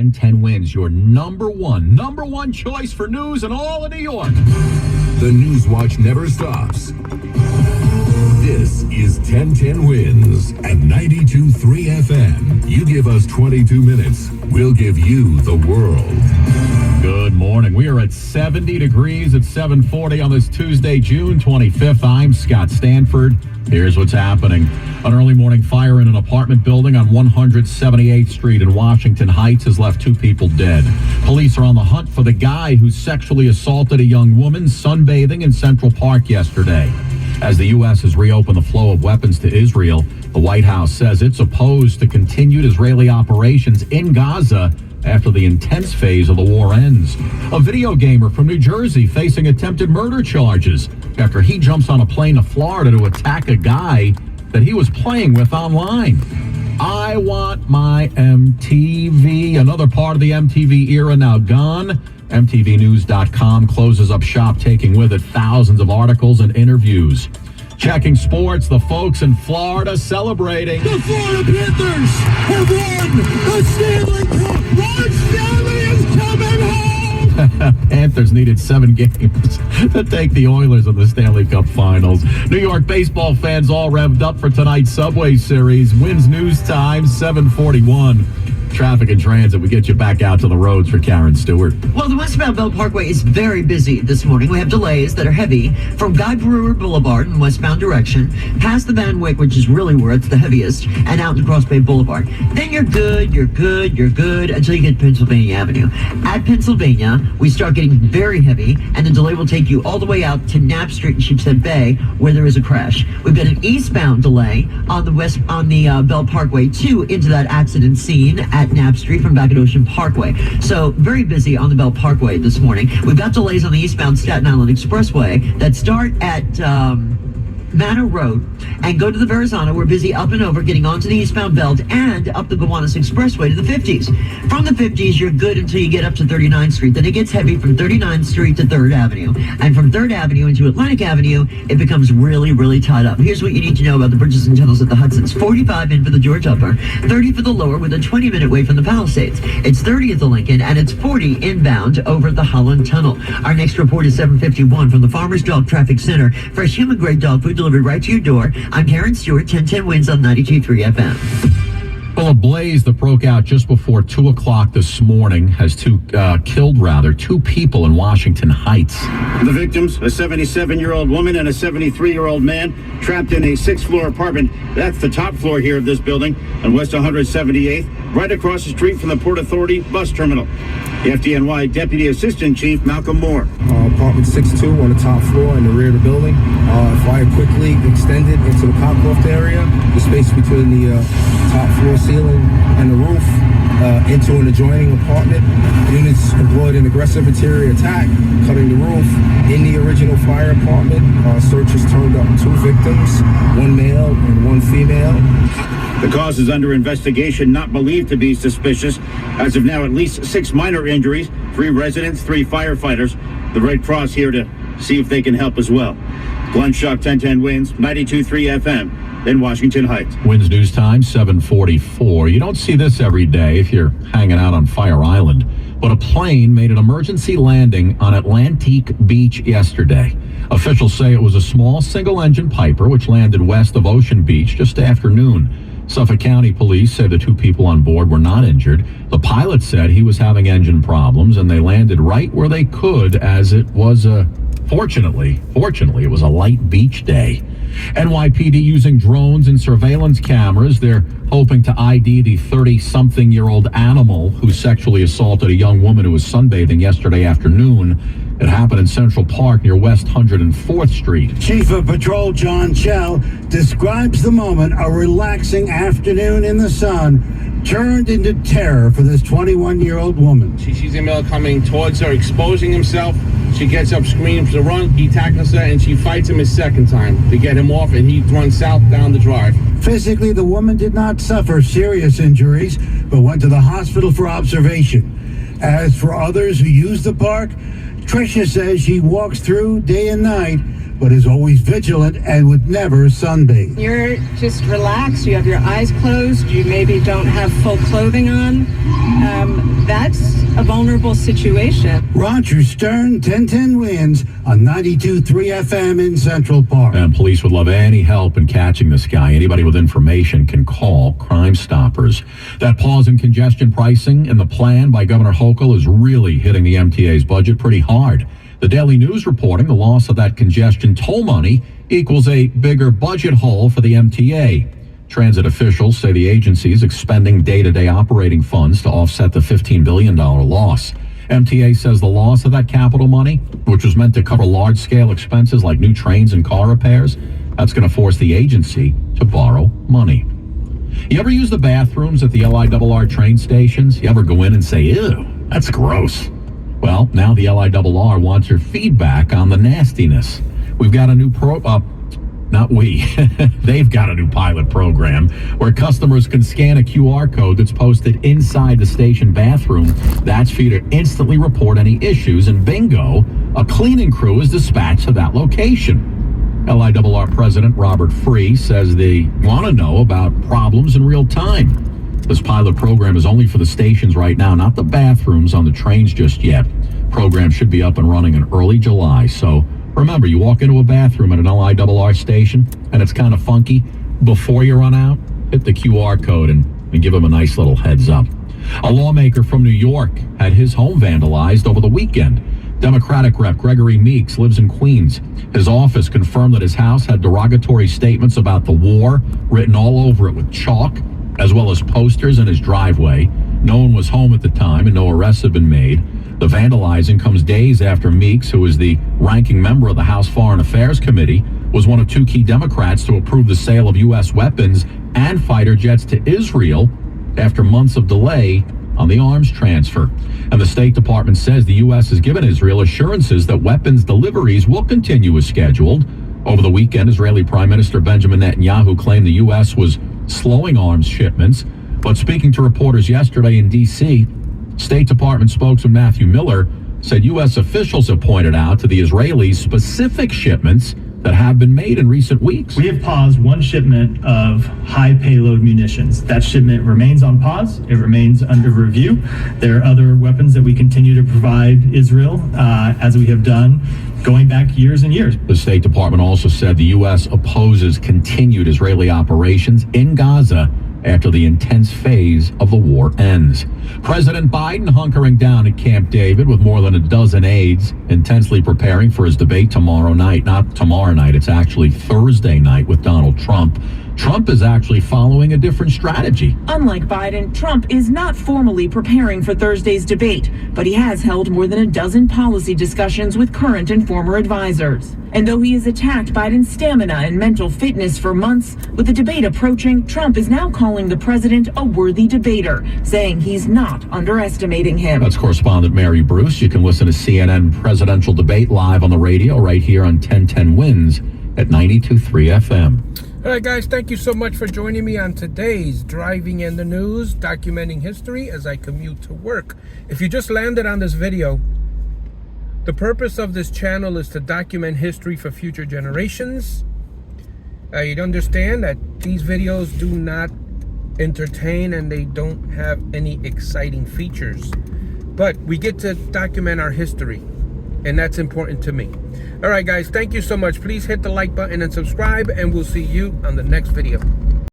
1010 Wins, your number one choice for news in all of New York. The News Watch never stops. This is 1010 Wins at 92.3 FM. You give us 22 minutes, we'll give you the world. Good morning. We are at 70 degrees at 7:40 on this Tuesday, June 25th. I'm Scott Stanford. Here's what's happening. An early morning fire in an apartment building on 178th Street in Washington Heights has left 2 people dead. Police are on the hunt for the guy who sexually assaulted a young woman sunbathing in Central Park yesterday. As the U.S. has reopened the flow of weapons to Israel, the White House says it's opposed to continued Israeli operations in Gaza after the intense phase of the war ends. A video gamer from New Jersey facing attempted murder charges after he jumps on a plane to Florida to attack a guy that he was playing with online. I want my MTV. Another part of the MTV era now gone. MTVnews.com closes up shop, taking with it thousands of articles and interviews. Checking sports, the folks in Florida celebrating. The Florida Panthers have won the Stanley Cup. Ron Stanley is coming home. Panthers needed 7 games to take the Oilers in the Stanley Cup Finals. New York baseball fans all revved up for tonight's Subway Series. Wins news time, 7:41. Traffic and transit, we get you back out to the roads for Karen Stewart. Well, the westbound Belt Parkway is very busy this morning. We have delays that are heavy from Guy Brewer Boulevard in westbound direction, past the Van Wyck, which is really where it's the heaviest, and out to Cross Bay Boulevard. Then you're good until you get Pennsylvania Avenue. At Pennsylvania, we start getting very heavy, and the delay will take you all the way out to Knapp Street in Sheepshead Bay, where there is a crash. We've got an eastbound delay on the Belt Parkway, too, into that accident scene at Knapp Street from back at Ocean Parkway. So very busy on the Belt Parkway this morning. We've got delays on the eastbound Staten Island Expressway that start at Manor Road and go to the Verrazano. We're busy up and over getting onto the eastbound Belt and up the Gowanus Expressway to the 50s. From the 50s, you're good until you get up to 39th Street. Then it gets heavy from 39th Street to 3rd Avenue. And from 3rd Avenue into Atlantic Avenue, it becomes really, really tied up. Here's what you need to know about the bridges and tunnels at the Hudson's. 45 in for the George Upper, 30 for the Lower with a 20-minute wait from the Palisades. It's 30 at the Lincoln, and it's 40 inbound over the Holland Tunnel. Our next report is 7:51 from the Farmer's Dog Traffic Center. Fresh human-grade dog food delivered right to your door. I'm Karen Stewart, 1010 Wins on 92.3 FM. Well, a blaze that broke out just before 2 o'clock this morning has killed 2 people in Washington Heights. The victims, a 77-year-old woman and a 73-year-old man, trapped in a 6th-floor apartment. That's the top floor here of this building on West 178th, right across the street from the Port Authority bus terminal. The FDNY Deputy Assistant Chief Malcolm Moore. Apartment 6-2 on the top floor in the rear of the building. Fire quickly extended into the cockloft area, the space between the top floor ceiling and the roof, into an adjoining apartment. Units employed an aggressive interior attack, cutting the roof. In the original fire apartment, searchers turned up 2 victims, 1 male and 1 female. The cause is under investigation, not believed to be suspicious. As of now, at least 6 minor injuries, 3 residents, 3 firefighters. The Red Cross here to see if they can help as well. Glenn Schuck, 1010 Wins, 92.3 FM in Washington Heights. Wins news time, 7:44. You don't see this every day if you're hanging out on Fire Island, but a plane made an emergency landing on Atlantique Beach yesterday. Officials say it was a small single-engine Piper which landed west of Ocean Beach just after noon. Suffolk County police say the 2 people on board were not injured. The pilot said he was having engine problems, and they landed right where they could, as it was fortunately, it was a light beach day. NYPD using drones and surveillance cameras. They're hoping to ID the 30-something-year-old animal who sexually assaulted a young woman who was sunbathing yesterday afternoon. It happened in Central Park near West 104th Street. Chief of Patrol John Chell describes the moment, a relaxing afternoon in the sun, turned into terror for this 21-year-old woman. She sees a male coming towards her, exposing himself. She gets up, screams to run. He tackles her, and she fights him a second time to get him off, and he runs south down the drive. Physically, the woman did not suffer serious injuries, but went to the hospital for observation. As for others who use the park, Tricia says she walks through day and night, but is always vigilant and would never sunbathe. You're just relaxed. You have your eyes closed. You maybe don't have full clothing on. That's a vulnerable situation. Roger Stern, 1010 Wins on 92.3 FM in Central Park. And police would love any help in catching this guy. Anybody with information can call Crime Stoppers. That pause in congestion pricing and the plan by Governor Hochul is really hitting the MTA's budget pretty hard. The Daily News reporting the loss of that congestion toll money equals a bigger budget hole for the MTA. Transit officials say the agency is expending day-to-day operating funds to offset the $15 billion loss. MTA says the loss of that capital money, which was meant to cover large-scale expenses like new trains and car repairs, that's going to force the agency to borrow money. You ever use the bathrooms at the LIRR train stations? You ever go in and say, ew, that's gross? Well, now the LIRR wants your feedback on the nastiness. We've got a new They've got a new pilot program where customers can scan a QR code that's posted inside the station bathroom. That's for you to instantly report any issues, and bingo, a cleaning crew is dispatched to that location. LIRR President Robert Free says they want to know about problems in real time. This pilot program is only for the stations right now, not the bathrooms on the trains just yet. Program should be up and running in early July, so remember, you walk into a bathroom at an LIRR station and it's kind of funky. Before you run out, hit the QR code and give them a nice little heads up. A lawmaker from New York had his home vandalized over the weekend. Democratic Rep Gregory Meeks lives in Queens. His office confirmed that his house had derogatory statements about the war written all over it with chalk, as well as posters in his driveway. No one was home at the time and no arrests have been made. The vandalizing comes days after Meeks, who is the ranking member of the House Foreign Affairs Committee, was one of two key Democrats to approve the sale of U.S. weapons and fighter jets to Israel after months of delay on the arms transfer. And the State Department says the U.S. has given Israel assurances that weapons deliveries will continue as scheduled. Over the weekend, Israeli Prime Minister Benjamin Netanyahu claimed the U.S. was slowing arms shipments. But speaking to reporters yesterday in D.C., State Department spokesman Matthew Miller said U.S. officials have pointed out to the Israelis specific shipments that have been made in recent weeks. We have paused one shipment of high payload munitions. That shipment remains on pause. It remains under review. There are other weapons that we continue to provide Israel, as we have done going back years and years. The State Department also said the U.S. opposes continued Israeli operations in Gaza after the intense phase of the war ends. President Biden hunkering down at Camp David with more than a dozen aides, intensely preparing for his debate tomorrow night. Not tomorrow night, it's actually Thursday night with Donald Trump. Trump is actually following a different strategy. Unlike Biden, Trump is not formally preparing for Thursday's debate, but he has held more than a dozen policy discussions with current and former advisors. And though he has attacked Biden's stamina and mental fitness for months, with the debate approaching, Trump is now calling the president a worthy debater, saying he's not underestimating him. That's correspondent Mary Bruce. You can listen to CNN presidential debate live on the radio right here on 1010 Wins at 92.3 FM. All right, guys, thank you so much for joining me on today's Driving in the News, documenting history as I commute to work. If you just landed on this video, the purpose of this channel is to document history for future generations. You'd understand that these videos do not entertain and they don't have any exciting features. But we get to document our history, and that's important to me. All right, guys, thank you so much. Please hit the like button and subscribe, and we'll see you on the next video.